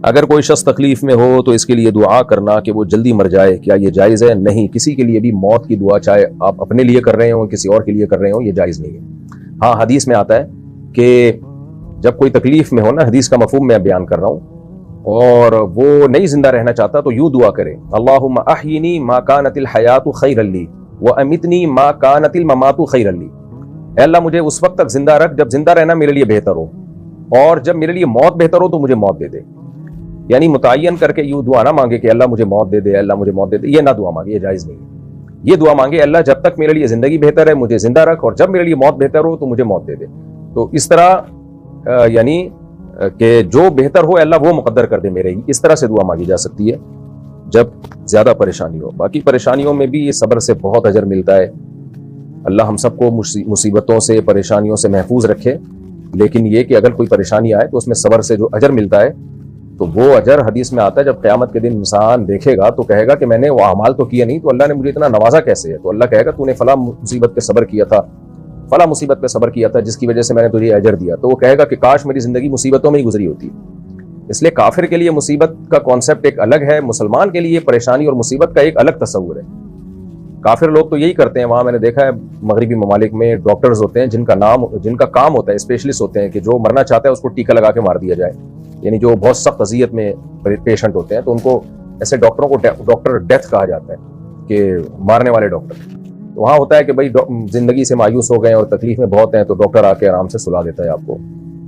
اگر کوئی شخص تکلیف میں ہو تو اس کے لیے دعا کرنا کہ وہ جلدی مر جائے، کیا یہ جائز ہے؟ نہیں، کسی کے لیے بھی موت کی دعا چاہے آپ اپنے لیے کر رہے ہوں کسی اور کے لیے کر رہے ہوں، یہ جائز نہیں ہے۔ ہاں حدیث میں آتا ہے کہ جب کوئی تکلیف میں ہو نا، حدیث کا مفہوم میں بیان کر رہا ہوں، اور وہ نہیں زندہ رہنا چاہتا تو یوں دعا کرے، اللہم احینی ما کانت الحیات خیرا لی وامیتنی ما کانت الممات خیرا لی۔ اے اللہ مجھے اس وقت تک زندہ رکھ جب زندہ رہنا میرے لیے بہتر ہو، اور جب میرے لیے موت بہتر ہو تو مجھے موت دے دے۔ یعنی متعین کر کے یوں دعا نہ مانگے کہ اللہ مجھے موت دے دے، اللہ مجھے موت دے دے، یہ نہ دعا مانگے، یہ جائز نہیں ہے۔ یہ دعا مانگے اللہ جب تک میرے لیے زندگی بہتر ہے مجھے زندہ رکھ، اور جب میرے لیے موت بہتر ہو تو مجھے موت دے دے۔ تو اس طرح یعنی کہ جو بہتر ہو اللہ وہ مقدر کر دے میرے ہی، اس طرح سے دعا مانگی جا سکتی ہے جب زیادہ پریشانی ہو۔ باقی پریشانیوں میں بھی صبر سے بہت اجر ملتا ہے۔ اللہ ہم سب کو مصیبتوں سے پریشانیوں سے محفوظ رکھے، لیکن یہ کہ اگر کوئی پریشانی آئے تو اس میں صبر سے جو اجر ملتا ہے تو وہ اجر حدیث میں آتا ہے جب قیامت کے دن انسان دیکھے گا تو کہے گا کہ میں نے وہ اعمال تو کیا نہیں تو اللہ نے مجھے اتنا نوازا کیسے ہے؟ تو اللہ کہے گا تو نے فلاں مصیبت پہ صبر کیا تھا، فلاں مصیبت پہ صبر کیا تھا جس کی وجہ سے میں نے تجھے اجر دیا۔ تو وہ کہے گا کہ کاش میری زندگی مصیبتوں میں ہی گزری ہوتی۔ اس لیے کافر کے لیے مصیبت کا کانسیپٹ ایک الگ ہے، مسلمان کے لیے پریشانی اور مصیبت کا ایک الگ تصور ہے۔ کافر لوگ تو یہی کرتے ہیں، وہاں میں نے دیکھا ہے مغربی ممالک میں ڈاکٹرز ہوتے ہیں جن کا کام ہوتا ہے، اسپیشلسٹ ہوتے ہیں کہ جو مرنا چاہتا ہے اس کو ٹیکا لگا کے مار دیا جائے، یعنی جو بہت سخت اذیت میں پیشنٹ ہوتے ہیں تو ان کو ایسے ڈاکٹروں کو ڈاکٹر ڈیتھ کہا جاتا ہے کہ مارنے والے ڈاکٹر۔ وہاں ہوتا ہے کہ بھائی زندگی سے مایوس ہو گئے اور تکلیف میں بہت ہیں تو ڈاکٹر آ کے آرام سے سلا دیتا ہے آپ کو،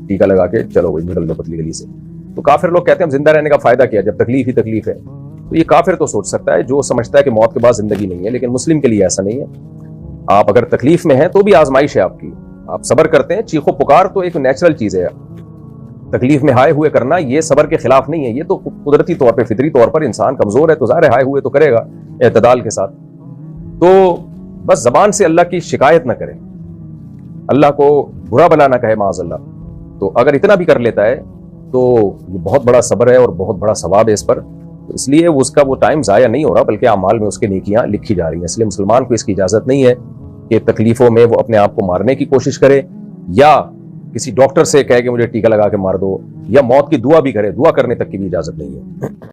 ٹیکا لگا کے چلو بھائی نکل دو پتلی گلی سے۔ تو کافر لوگ کہتے ہیں زندہ رہنے کا فائدہ کیا جب تکلیف ہی تکلیف ہے؟ تو یہ کافر تو سوچ سکتا ہے جو سمجھتا ہے کہ موت کے بعد زندگی نہیں ہے، لیکن مسلم کے لیے ایسا نہیں ہے۔ آپ اگر تکلیف میں ہیں تو بھی آزمائش ہے آپ کی، آپ صبر کرتے ہیں، چیخو پکار تو ایک نیچرل چیز ہے، تکلیف میں ہائے ہوئے کرنا یہ صبر کے خلاف نہیں ہے، یہ تو قدرتی طور پہ فطری طور پر انسان کمزور ہے تو ظاہر ہے ہائے ہوئے تو کرے گا اعتدال کے ساتھ۔ تو بس زبان سے اللہ کی شکایت نہ کرے، اللہ کو برا بلا نہ کہے معاذ اللہ۔ تو اگر اتنا بھی کر لیتا ہے تو یہ بہت بڑا صبر ہے اور بہت بڑا ثواب ہے اس پر، تو اس لیے اس کا وہ ٹائم ضائع نہیں ہو رہا بلکہ اعمال میں اس کے نیکیاں لکھی جا رہی ہیں۔ اس لیے مسلمان کو اس کی اجازت نہیں ہے کہ تکلیفوں میں وہ اپنے آپ کو مارنے کی کوشش کرے، یا کسی ڈاکٹر سے کہے کہ مجھے ٹیکا لگا کے مار دو، یا موت کی دعا بھی کرے، دعا کرنے تک کی بھی اجازت نہیں ہے۔